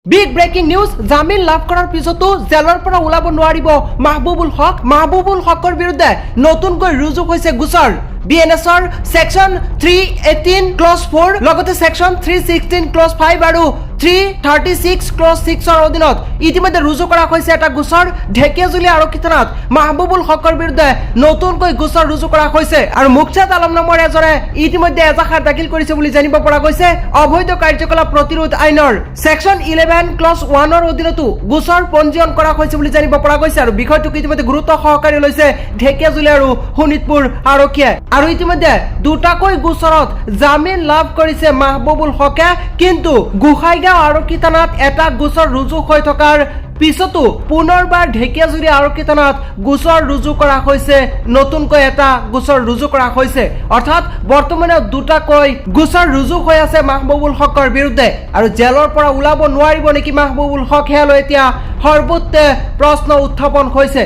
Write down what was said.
Big breaking news জামিন লাভ কৰাৰ পিছতো জেলৰ পৰা ওলাব নোৱাৰিব মাহবুবুল হকৰ বিৰুদ্ধে নতুনকৈ ৰুজু হৈছে গোচৰ বিএনএছৰ সেকশন 318 ক্লজ 4 লগতে সেকশন 316 ক্লজ 5 আৰু 336 ক্লজ 6 ৰ অধীনত ইতিমধ্যে ৰুজু কৰা হৈছে এটা গোচৰ ঢেকিয়াজুলি আৰক্ষী থানাত মাহবুবুল হকৰ বিৰুদ্ধে নতুনকৈ গোচৰ ৰুজু কৰা হৈছে আৰু মুকতাদ আলম নামৰ এজনে ইতিমধ্যে এজাহাৰ দাখিল কৰিছে বুলি জানিব পৰা গৈছে অবৈধ কাৰ্যকলাপ প্ৰতিৰোধ আইনৰ সেকশন 11 ক্লজ 1 ৰ অধীনতো গোচৰ পঞ্জীয়ন কৰা হৈছে বুলি জানিব পৰা গৈছে আৰু বিষয়টো ইতিমধ্যে গুৰুত্ব সহকাৰে লৈছে ঢেকিয়াজুলি আৰু শোণিতপুৰ আৰক্ষীয়ে আৰু ইতিমধ্যে দুটাকৈ গোচৰত জামিন লাভ কৰিছে মাহবুবুল হকে কিন্তু গোহাইগাঁও আৰক্ষী থানাত এটা গোচৰ ৰুজু হৈ থকাৰ পিছতো পুনৰবাৰ ঢেকিয়াজুলি আৰক্ষী থানাত গোচৰ ৰুজু কৰা হৈছে নতুনকৈ এটা গোচৰ ৰুজু কৰা হৈছে অৰ্থাৎ বৰ্তমানে দুটাকৈ গোচৰ ৰুজু হৈ আছে মাহবুবুল হকৰ বিৰুদ্ধে আৰু জেলৰ পৰা ওলাব নোৱাৰিব নেকি মাহবুবুল হক হেলৈ এতিয়া সৰ্বত্ৰে প্ৰশ্ন উত্থাপন হৈছে।